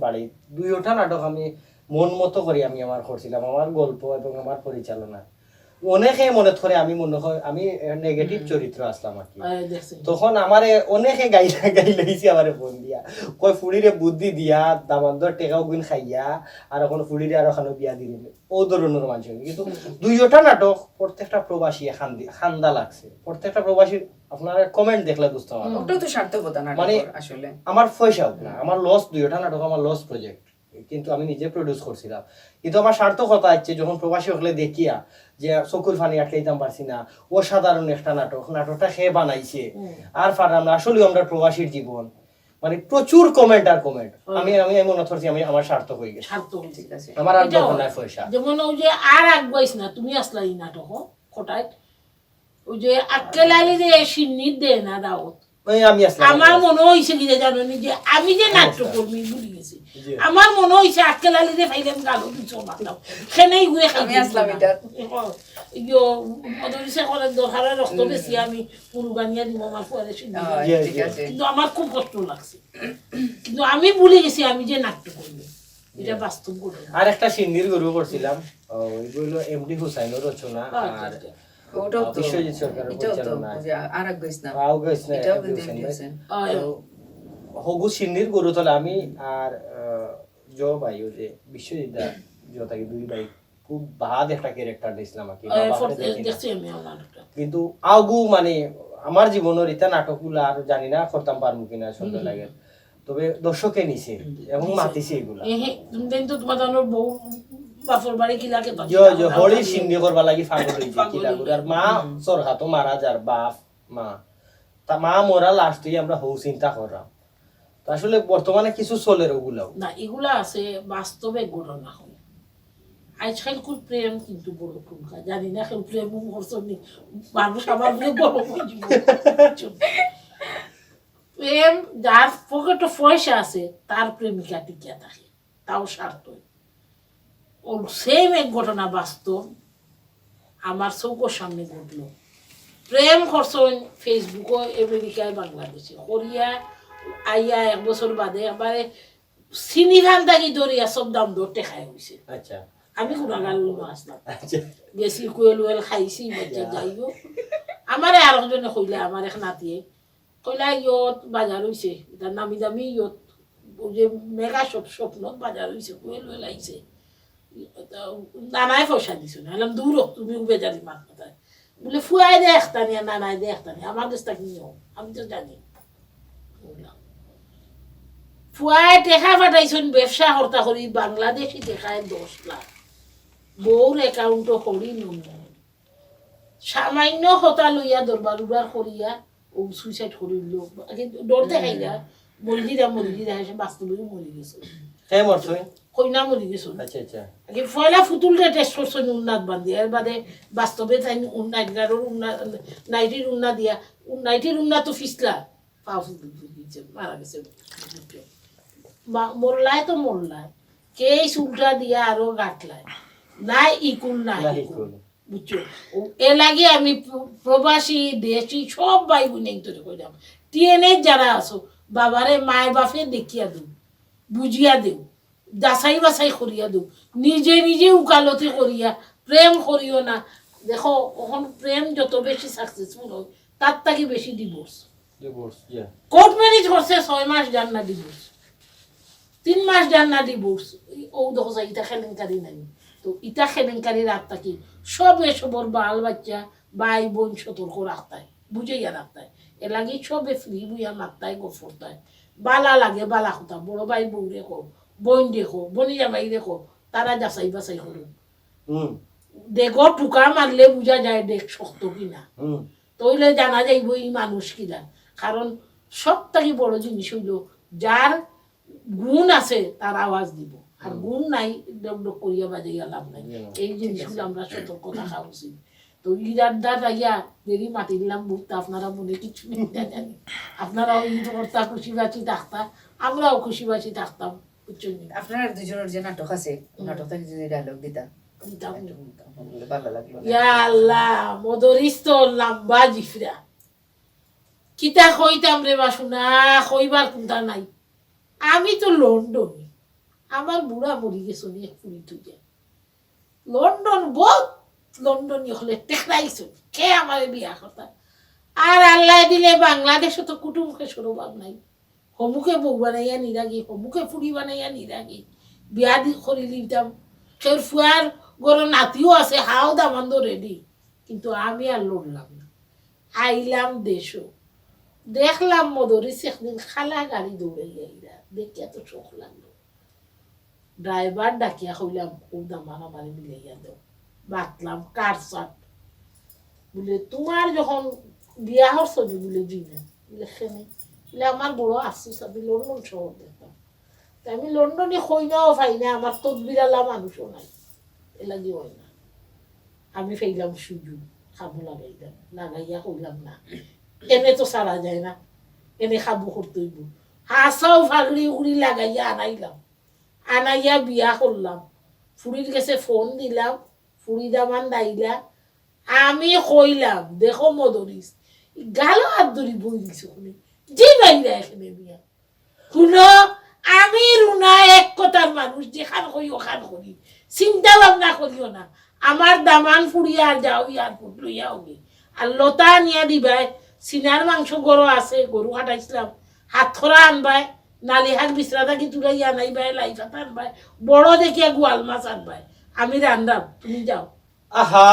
S1: বাড়ি দুইটা নাটক আমি মন মতো করে আমি আমার করছিলাম আমার গল্প এবং আমার পরিচালনা অনেকে মনে ধরে আমি মনে হয় আমি নেগেটিভ চরিত্র আসলাম আর কি তখন আমারে অনেকে গাইলাইছি আমারে ফোন দিয়া কই ফুড়িরে বুদ্ধি দিয়া দামান্দর টেকাও গুণ খাইয়া আর এখন ফুড়িরে আর ওখানে বিয়া দিয়ে দিলে ও ধরনের মানুষ কিন্তু দুইটা নাটক প্রত্যেকটা প্রবাসী খান্দা লাগছে প্রত্যেকটা প্রবাসীর আপনারা কমেন্ট দেখলে বুঝতে পারবেন
S3: ওটাও তো সার্থকতা নাটক
S1: মানে
S3: আসলে
S1: আমার পয়সা না আমার লস দুইটা নাটক আমার লস প্রজেক্ট কিন্তু আমি নিজে প্রডিউস করছিলাম কিন্তু আমার সার্থকতা আছে যখন প্রবাসী হলে দেখিয়া যে চকুর ফানি আটকাইতাম পারছি না অসাধারণ একটা নাটকটা সে বানাইছে আর পারলাম না আসলে আমরা প্রবাসীর জীবন মানে প্রচুর কমেন্ট আর কমেন্ট আমি আমি মনে করছি আমি আমার সার্থক হয়ে গেছে
S3: ঠিক আছে
S1: আমার আর দরকার নাই পয়সা
S2: যেমন ওই যে আর আগুয়াইছ না তুমি আসলা এই নাটক কোটায় ওই যে আক্কেলালি যে সিন্নির দে না দাওত
S1: আমি আসলে
S2: আমার মনে হয়েছে কি জানো নি যে আমি যে নাট্যকর্মী ভুলে গেছি আমার মনে হয়েছে আক্কেলালি যে ফাইলাম গালো দিছো মাতাও সেনেই ঘুরে
S3: আমি আসলাম এটা
S2: ইয়ো মদরিসে করে দরকারে রক্ত বেশি আমি পুরুগানিয়া দিব আমার পরে
S3: ঠিক আছে
S2: কিন্তু আমার খুব কষ্ট লাগছে কিন্তু আমি ভুলে গেছি আমি যে নাট্যকর্মী এটা বাস্তব ঘটনা
S1: আর একটা সিন্নির গরু করছিলাম ওইগুলো এমডি হুসাইনের রচনা আর
S3: ওটাও তো
S1: বিশ্বজিৎ সরকারের পরিচালনা
S3: আরেক গইস না
S1: আও গইস না
S3: এটাও দিয়েছেন
S1: হগু সিন্নির গরু তলে আমি আর জো ভাই ওই যে বিশ্বজিৎ দা জোতাকে দুই ভাই খুব বাদ একটা ক্যারেক্টার দিছিলাম আর কি
S2: দেখছি আমি আমার
S1: কিন্তু আগু মানে আমার জীবনের ইতা নাটকগুলো আর জানি না করতাম পারবো কিনা সুন্দর লাগে তবে দর্শকে নিছে এবং মাতিছে এগুলা
S2: তুমি তো তোমার জানো বউ বাপর বাড়ি কিলাকে
S1: হলি সিন্নি করবা লাগি পাগল হইছে কিলা করে আর মা সরহা তো মারা যার বাপ মা তা মা মোরা লাস্ট আমরা হউ চিন্তা করলাম তো আসলে বর্তমানে কিছু চলের ওগুলাও
S2: না এগুলা আছে বাস্তবে ঘটনা হয় আজকাল খুব প্রেম কিন্তু বড় ভূমিকা জানি না কেউ প্রেম করছনি মানুষ আমার বলে বড় প্রেম যার পকেটে পয়সা আছে তার প্রেমিকা টিকিয়া থাকে তাও স্বার্থ ও সেম এক ঘটনা বাস্তব আমার চৌকোর সামনে ঘটলো প্রেম করছেন ফেসবুকও আমেরিকায় বাংলাদেশে কোরিয়া আইয়া এক বছর বাদে আবার সিনিভান থাকি দরিয়া সব দাম দর টেকাই হয়েছে
S1: আচ্ছা
S2: আমি গুণাগার আসলাম
S1: আচ্ছা
S2: গেছি কুয়েল উয়েল খাইছি বাচ্চা যাইও আমার আরেকজনে কইলে আমার এক নাতিয়ে কইলা ইয়ত বাজার হয়েছে এটা নামি দামি ইয়ত ওই যে মেগা স্বপ্নত বাজার হয়েছে কুয়েল উয়েল আইছে নানায় পয়সা দিছো না এলাম দূর হোক তুমি বেজারি মার কথায় বলে ফুয়াই দে একটানি আর নানায় দে একটানি আমার দেশটা কি নিয়ম আমি তো জানি বললাম ফুয়াই টেকা পাঠাইছেন ব্যবসা হর্তা করি বাংলাদেশি টেকায় 10 লাখ বউর অ্যাকাউন্টও করি নুন সামান্য হতা লইয়া দরবার উবার করিয়া ও সুইসাইড করিল ডর দেখাই না মরিজিরা এসে বাস্তবে মরি গেছে
S1: হ্যাঁ মরছো
S2: কইনা মরি গেছে
S1: আচ্ছা আচ্ছা
S2: আগে পয়লা ফুতুলরে টেস্ট করছেন উন্নাত বান্ধি এর বাদে বাস্তবে তাই নাইটির উন্না দিয়া নাইটির উন্না তো ফিসলা পাও মারা গেছে মরলায় তো মরলায় কে চুলটা দিয়া আরো গাঁটলায় নাই ইকুল নাই ইকুল বুঝছো এ লাগে আমি প্রবাসী দেশি সব ভাই বোনে তোরে কইলাম টিএনএ যারা আছো বাবারে মায়ের বাপে দেখিয়া দেও বুঝিয়া দেও যাচাই বাছাই করিয়া দেও নিজে নিজে উকালতি করিয়া প্রেম করিও না দেখো এখন প্রেম যত বেশি সাকসেসফুল হয় তার থেকে বেশি ডিভোর্স কোর্ট ম্যারেজ করছে 6 মাস যান না ডিভোর্স 3 মাস যান না ডিভোর্স ও দেখো ইটা খেলেনকারি নাই তো ইটা খেলেনকারি রাখতা কি সব এসবর বাল বাচ্চা ভাই বোন সতর্ক রাখতায় বুঝাইয়া রাখতায় এ লাগে সবে ফ্রি বুইয়া মাত্তায় গোফরতায় বালা লাগে বালা কথা বড় ভাই বউ রেখো বোন দেখো বনি জামাই দেখো তারা যাচাই বাছাই করুন দেখো টুকা মারলে বুঝা যায় দেখ শক্ত কিনা তইলে জানা যাইব এই মানুষ কিনা কারণ সব থেকে বড় জিনিস হইল যার গুণ আছে তার আওয়াজ দিব আর গুণ নাই ডক ডক করিয়া বাজাইয়া লাভ নাই এই জিনিসগুলো আমরা সতর্ক থাকা উচিত তো ইরাদা যাইয়া দেরি মাটি দিলাম বুঝতে আপনারা মনে কিছু নেই জানি আপনারাও ঈদ করতা খুশি বাঁচি থাকতাম আমরাও খুশি বাঁচি থাকতাম বুঝছেন
S3: আপনার দুজনের যে নাটক আছে নাটকটা যদি ডায়লগ দিতা ভালো লাগলো
S2: ইয়া আল্লাহ মদরিস তো লম্বা জিফরা কিতা কইতাম রে বাসুনা কইবার কোনটা নাই আমি তো লন্ডনে আমার বুড়া মরি গেছে এক পুরি তুই লন্ডন বহুত লন্ডনী হলে টেকরাইছো কে আমার বিয়া কথা আর আল্লাহ দিলে বাংলাদেশে তো কুটুমকে সরবাব নাই হমুকে বউ বানাইয়া নিরাগি হমুকে ফুড়ি বানাইয়া নিরাগি বিয়া দি করি দিতাম সের ফুয়ার গরো নাতিও আছে হাও দামান্দ রেডি কিন্তু আমি আর লড়লাম না আইলাম দেশও দেখলাম মদরিস একদিন খালা গাড়ি দৌড়াইয়া ইরা দেখে এত শোক লাগলো ড্রাইভার ডাকিয়া কইলাম ও দামান আমার মিলাইয়া দেও বাতলাম কার চাট বলে তোমার যখন বিয়া হচ্ছি বলে জি না বলে খেনে বলে আমার বড় আফসোস আমি লন্ডন শহর দেখতাম তা আমি লন্ডনে কইনাও পাই না আমার তদবিরালা মানুষও নাই এ লাগি হয় না আমি ফেইলাম সুযোগ খাবো লাগাইলাম লাগাইয়া কইলাম না এনে তো সারা যায় না এনে খাবো করতে হইব হাসাও ফাগড়ি উড়ি লাগাইয়া আনাইয়া বিয়া করলাম ফুড়ির কাছে ফোন দিলাম ফুড়ি দামান দাইলা আমি কইলাম দেখো মদরিস গালো হাত ধরি বই দিছো শুনি যে বাইরা এখানে বিয়া শুনো আমি রুনা এক কথার মানুষ যেখান কই ওখান করি চিন্তা ভাবনা করিও না আমার দামান ফুড়িয়া যাও এয়ারপোর্ট লইয়া হবে আর লতা নিয়া দিবাই সিনার মাংস গরু আছে গরু কাটাইছিলাম হাত থরা আনবাই নালি হাত বিছরা থাকি তুলাইয়া আনাইবাই লাই ফাতা আনবাই বড় দেখিয়া গোয়াল মাছ আনবাই আমি রান্দাম তুমি যাও
S1: আহা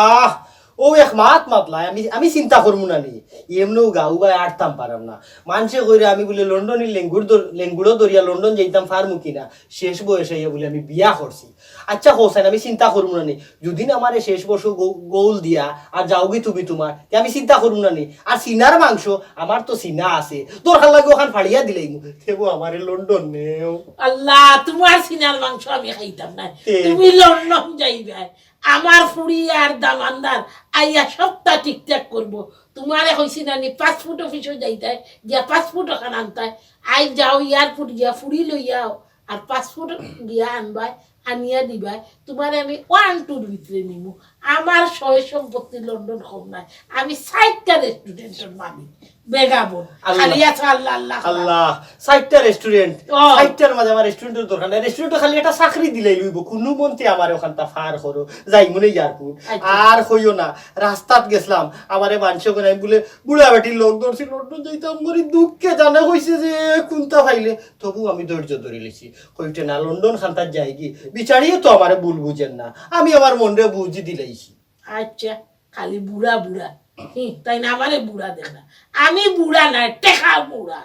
S1: ও এক মাত মাতলা আমি চিন্তা করবো না নি এমনিও গাও বা আটতাম পারাম না মানুষে কইরে আমি বলে লন্ডনের লেঙ্গুড়ো দরিয়া লন্ডন যাইতাম ফার্মু কিনা শেষ বয়সে বলে আমি বিয়া করছি আচ্ছা হোসেন আমি চিন্তা করবো না নি যদি না আমার শেষ বছর গোল দিয়া আর যাওগি তুমি তোমার আমি চিন্তা করবো না নি আর সিনার মাংস আমার তো সিনা আছে দরকার লাগে ওখান ফাড়িয়া দিলেই থেবো আমার লন্ডন নেও
S2: আল্লাহ তোমার সিনার মাংস আমি খাইতাম না তুমি লন্ডন যাইবে আমার ফুড়ি আর দামানদার আইয়া সপ্তাহ ঠিকঠাক করবো তোমারে হয়েছি না নি পাসপোর্ট অফিসও যাইতায় গিয়া পাসপোর্ট ওখানে আনতায় আই যাও এয়ারপোর্ট গিয়া ফুড়ি লইয়াও আর পাসপোর্ট গিয়া আনবাই আনিয়া দিবাই তোমার আমি 1-2 ভিতরে নিব আমার সয় সম্পত্তি লন্ডন কম নাই আমি 60টা রেস্টুরেন্টের মালিক বেগাবো
S1: আল্লাহ।
S2: খালি আছে আল্লাহ আল্লাহ
S1: আল্লাহ 60টা রেস্টুরেন্ট
S2: ও।
S1: 60টার মাঝে আমার রেস্টুরেন্টের দরকার নাই রেস্টুরেন্টে খালি একটা চাকরি দিলাই লইব কোনো মন্ত্রী আমার ওখানটা ফার করো যাই মনে এয়ারপোর্ট
S2: আচ্ছা।
S1: আর হইও না রাস্তাত গেছলাম আমারে মানুষ করে বলে বুড়া বেটির লোক ধরছি লন্ডন যাইতাম মরি দুঃখে জানা হইছে যে কোনটা ফাইলে তবু আমি ধৈর্য ধরে লিছি কইতে না লন্ডন খানটার যাই কি বিচারিয়ে তো আমারে ভুল বুঝেন না আমি আমার মনরে বুঝি দিলাইছি
S2: আচ্ছা খালি বুড়া বুড়া তাই না আমারে বুড়া দেন না আমি বুড়া না টেকা বুড়া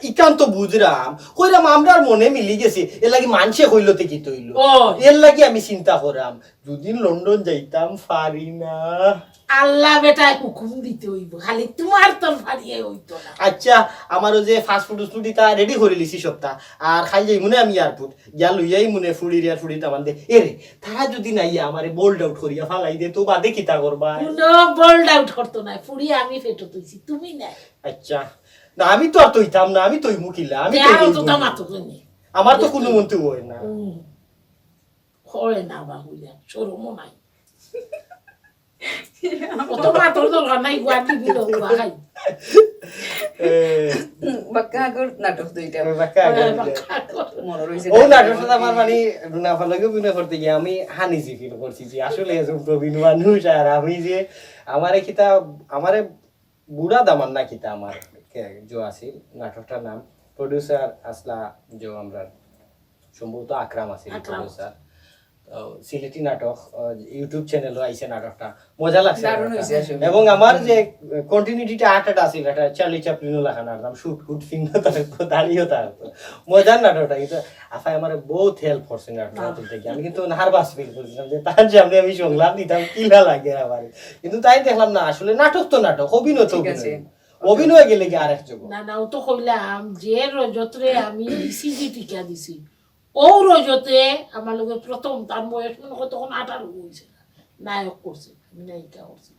S1: ইকান তো বুঝরাম কইরাম আমরার মনে মিলি গেছে এর লাগি মানসে হইল কি তৈল
S2: ও।
S1: এর লাগি আমি চিন্তা করাম যদি লন্ডন যাইতাম পারি না
S2: আল্লাহ বেটা হুকুম দিতে হইব খালি তোমার তোর ফারিয়ে হইতো না
S1: আচ্ছা আমারও যে ফাস্ট ফুড স্টুডি তা রেডি করে লিছি সপ্তাহ আর খাই যাই মনে আমি এয়ারপোর্ট গিয়া লইয়াই মনে ফুড়ি এয়ারপোর্ট আমার দে এরে তারা যদি নাইয়া আমারে বোল্ড আউট করিয়া ফালাই দে তো বাদে কিতা করবা
S2: কোনো বোল্ড আউট করতো না ফুড়ি আমি ফেটো তুইছি তুমি না
S1: আচ্ছা না আমি তো আর তৈতাম না আমি তৈ মুকিলা আমি তো
S2: আরো
S1: এই
S2: তো
S1: বলি।
S2: তামাতো তুমি
S1: আমার তো কোনো মন্ত্রী হয় না
S2: হয় না বাহুলা শরমও নাই কত মাতর দরকার নাই গুয়া দিবি গুয়া খাই
S1: এ,
S3: বাক্কা আগর নাটক দুইটা
S1: বাক্কা আগে
S3: মনে রয়েছে
S1: ও নাটকটা আমার মানে রুনাফার লগে অভিনয় করতে গিয়ে আমি হানিজি ফিল করছি যে আসলে এজন প্রবীণ মানুষ আর আমি যে আমারে কিতা আমারে বুড়া দামান না কিতা আমার যে আছে নাটকটার নাম প্রডিউসার আসলা যে আমরা সম্ভবত আকরাম আছে
S2: আকরাম।
S1: প্রডিউসার সিলেটি নাটক ইউটিউব চ্যানেলও আইছে নাটকটা মজা লাগছে
S3: দারুণ
S1: নাটকটা।
S3: হইছে আসলে।
S1: এবং আমার যে কন্টিনিউটিটা আটটা আছিল এটা চার্লি চ্যাপলিনও লেখানোর নাম শুট কুট ফিঙ্গার থাকতো দাঁড়িয়েও থাকতো মজার নাটকটা কিন্তু আফাই আমার বহুত হেল্প করছে নাটকটা তুলতে গিয়ে আমি কিন্তু নার্ভাস ফিল করছিলাম যে তার সামনে আমি সংলাপ দিতাম কিলা লাগে আমার কিন্তু তাই দেখলাম না আসলে নাটক তো নাটক অভিনয় তো
S3: ঠিক আছে।
S1: অভিনয় অভিনয় গেলে কি আরেক যোগ
S2: না না ও তো কইলাম যে রজতরে আমি দিছি যে টিকা দিছি ও রজতে আমার লোকের প্রথম তার বয়স মনে হয় তখন 18 হয়েছে নায়ক করছে আমি নায়িকা করছি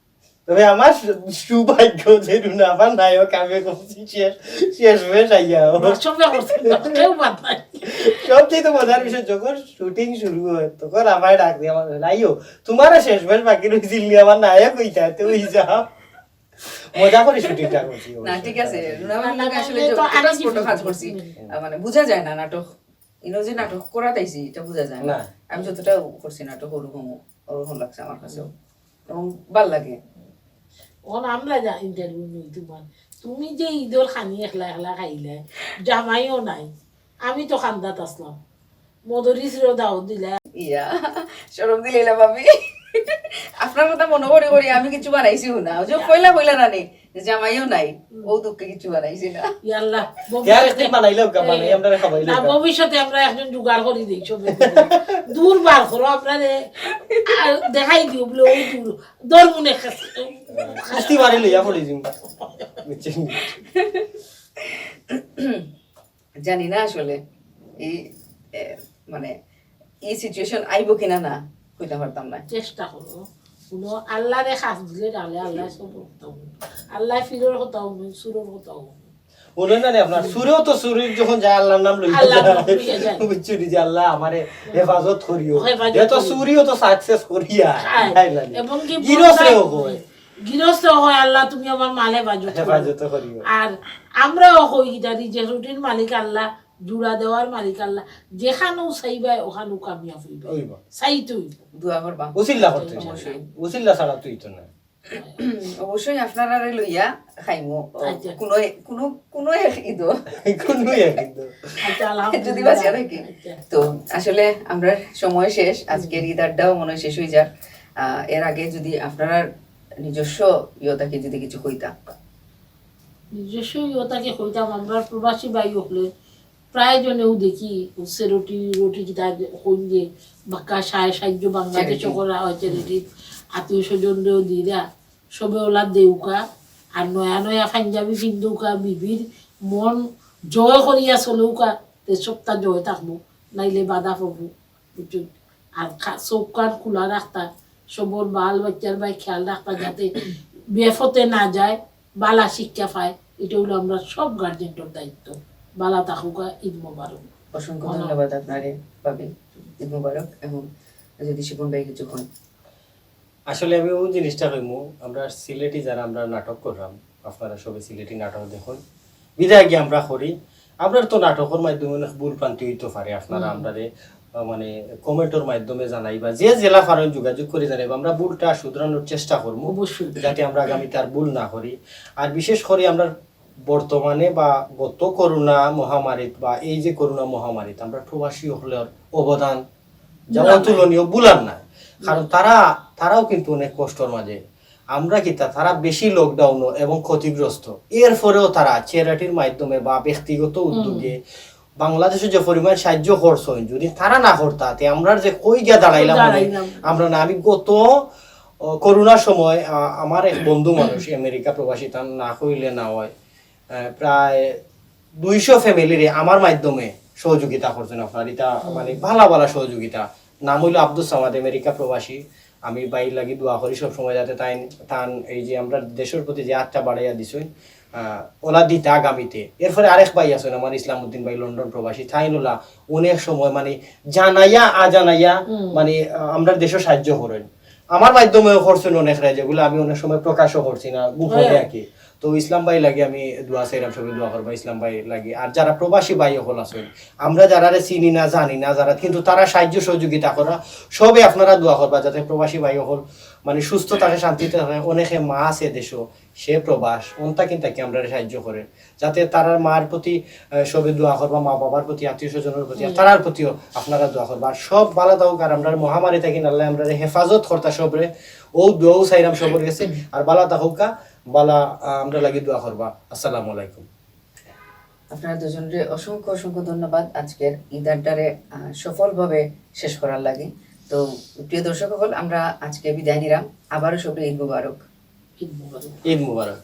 S1: তবে আমার সৌভাগ্য যে রুনাফার নায়ক আমি করছি শেষ শেষ হয়ে যাইয়া
S2: সবে করছে কেউ বাদ নাই
S1: সবচেয়ে তো মজার বিষয় যখন শুটিং শুরু হয় তখন আমার ডাক দিয়ে আমার আইও তোমার শেষ বেশ বাকি রয়েছিল আমার নায়ক হইতা তুই যাও মজা করে শুটিংটা করছি
S3: না ঠিক আছে রুনা
S2: না,
S3: ভাই আসলে
S2: তো
S3: যতটা
S2: আগে
S3: ছোট
S2: কি
S3: কাজ
S2: ফিল
S3: করছি
S2: করছি?
S3: মানে বোঝা যায় না নাটক ইনো যে নাটক করা তাইছি এটা বোঝা যায় না
S1: না।
S3: আমি যতটা করছি নাটক ওরকম লাগছে আমার কাছেও এবং ভাল লাগে
S2: ওন আমরা যা ইন্টারভিউ নিই তোমার তুমি যে ঈদর খানি একলা একলা খাইলে জামাইও নাই আমি তো খান্দাত আসলাম মদরিসরেও দাও দিলে
S3: ইয়া শরম দিলে ভাবি আপনার কথা মনে করে করি আমি কিছু বানাইছি না যে কইলা কইলা না নে জামাইও নাই ও দুঃখে কিছু বানাইছি না
S2: ইয়াল্লা
S1: ইয়ার একদিন বানাইলেও বানাই আমরা খাবাইলে
S2: না ভবিষ্যতে আমরা একজন জোগাড় করে দিই সবে দূর বার করো আপনারে আর দেখাই দিও বলে ওই দূর দর মনে
S1: কিস্তি মারি লইয়া পড়ি জিম্বা বুঝছেন
S3: জানি না আসলে এই মানে এই সিচুয়েশন আইব কিনা না কইতে পারতাম না
S2: চেষ্টা করো কোনো আল্লাহরে খাস দিলে তাহলে আল্লাহ সব কথা আল্লাহ ফিরের কথা সুরের কথা
S1: বলেন না আপনার সুরেও তো সুরের যখন যায় আল্লাহর নাম লইয়া
S2: আল্লাহর নাম লইয়া যায়।
S1: বুঝছেন যে আল্লাহ আমারে হেফাজত করিও
S2: হেফাজত
S1: এ তো
S2: করিও।
S1: সুরিও তো সাকসেস করিয়া
S2: এবং কি
S1: গিরসরেও হয়
S2: গৃহস্থ হয় আল্লাহ তুমি আমার মালে বাজো
S1: হেফাজত করিও
S2: আর আমরাও হই জানি যে রুটির মালিক আল্লাহ জুড়া দেওয়ার মালিক আল্লাহ যেখানেও চাইবাই ওখানেও কামিয়াব হইবা
S1: হইব
S2: চাইতেই
S3: দোয়া করবা
S1: উসিল্লা করতে
S3: অবশ্যই।
S1: উসিল্লা ছাড়া তুই তো না
S3: অবশ্যই আপনারা লইয়া খাইমু
S2: আচ্ছা।
S3: কোনো কোনো কোনো ঈদ
S1: কোনো একদম
S2: আচ্ছা, আলহামদুলিল্লাহ।
S3: যদি বাঁচিয়া থাকি
S2: আচ্ছা।
S3: তো আসলে আমরা সময় শেষ আজকের ঈদ আড্ডাও মনে হয় শেষ হয়ে যাক এর আগে যদি আপনারা নিজস্ব ইয়তাকে যদি কিছু কইতা
S2: নিজস্ব ইয়তাকে কইতাম আমরা প্রবাসী বাই হলে প্রায় জনেও দেখি উচ্ছে রুটি কিতা কইন যে বাক্কা সাহায্য বাংলাদেশ
S3: Charity.
S2: করা হয় চ্যারিটি আত্মীয় স্বজনরেও দিরা সবে ওলা দেউকা আর নয়া নয়া পাঞ্জাবি পিন্ধুকা বিবির মন জয় করিয়া চলৌকা তে সপ্তাহ জয় থাকবো নাইলে বাধা পাবো বুঝছো আর চোখ কান খোলা রাখতা সবর বাল বাচ্চার বাই খেয়াল রাখতা যাতে বেফতে না যায় বালা শিক্ষা পায় এটা হলো আমরা সব গার্জেন্টর দায়িত্ব বালা থাকুকা ঈদ মোবারক
S3: অসংখ্য ধন্যবাদ আপনারে পাবে ঈদ মুবারক এবং যদি শিপন ভাই কিছু কন
S1: আসলে আমি ওই জিনিসটা কইমু আমরা সিলেটি যারা আমরা নাটক করলাম আপনারা সবাই সিলেটি নাটক দেখুন বিদায় গিয়ে আমরা করি আপনার তো নাটকের মাধ্যমে অনেক ভুল প্রান্তি হইতে পারে আপনারা আমাদের মানে কমেন্টের মাধ্যমে জানাইবা যে জেলা ফারণ যোগাযোগ করে জানাইবা আমরা ভুলটা শুধরানোর চেষ্টা করবো
S2: অবশ্যই
S1: যাতে আমরা আগামীতে আর ভুল না করি আর বিশেষ করে আমরা বর্তমানে বা গত করোনা মহামারীত বা এই যে করোনা মহামারীত আমরা প্রবাসী হলের অবদান যা অতুলনীয় বুলার না কারণ তারাও কিন্তু অনেক কষ্টর মাঝে আমরা কি তারা বেশি লকডাউন এবং ক্ষতিগ্রস্ত এরপরেও তারা চ্যারিটির মাধ্যমে বা ব্যক্তিগত উদ্যোগে বাংলাদেশে যে পরিমাণ সাহায্য করছেন যদি তারা না করতাতে আমরা যে কই গিয়া দাঁড়াইলাম আমরা না আমি গত করোনার সময় আমার এক বন্ধু মানুষ আমেরিকা প্রবাসী তার না কইলে না হয় প্রায় 200 ফ্যামিলির আমার মাধ্যমে সহযোগিতা করছেন আপনার এটা মানে ভালো ভালো সহযোগিতা নাম হইল আব্দুল সামাদ আমেরিকা প্রবাসী আমি বাইর লাগি দোয়া করি সব সময় যাতে তান এই যে আমরা দেশের প্রতি যে আটটা বাড়াইয়া দিছই ওলা দিতে আগামীতে এরপরে আরেক ভাই আছেন আমার ইসলামউদ্দিন ভাই লন্ডন প্রবাসী তাইনুলা অনেক সময় মানে জানাইয়া আজানাইয়া মানে আমরা দেশে সাহায্য করেন আমার মাধ্যমেও করছেন অনেক যেগুলো আমি অনেক সময় প্রকাশও করছি না গোপনে আর কি তো ইসলাম ভাই লাগে আমি দোয়া চাইলাম সবাই দোয়া করবো ইসলাম ভাই লাগে আর যারা প্রবাসী ভাই হল আছেন আমরা যারা চিনি না জানি না যারা কিন্তু তারা সাহায্য সহযোগিতা করা সবে আপনারা দোয়া করবা যাতে প্রবাসী ভাই হল মানে সুস্থ থাকে শান্তিতে থাকে অনেকে মা আছে দেশও সে প্রবাস ওনটা কিন্তু আমরা সাহায্য করে যাতে তার মার প্রতি সবে দোয়া করবা মা বাবার প্রতি আত্মীয় স্বজনের প্রতি তারার প্রতিও আপনারা দোয়া করবা আর সব বালা দাও আর আমরা মহামারী থাকি আল্লাহ আমরা হেফাজত করতা সবরে ও দোয়াও চাইলাম সবর গেছে আর বালা তাহকা বালা আমরা লাগি দোয়া করবা আসসালামু আলাইকুম
S3: আপনারা দুজনের অসংখ্য অসংখ্য ধন্যবাদ আজকের ঈদ আড্ডারে সফলভাবে শেষ করার লাগে তো প্রিয় দর্শক সকল আমরা আজকে বিদায় নিলাম আবারও সবাই ঈদ মুবারক
S2: ঈদ মুবারক
S1: ঈদ মুবারক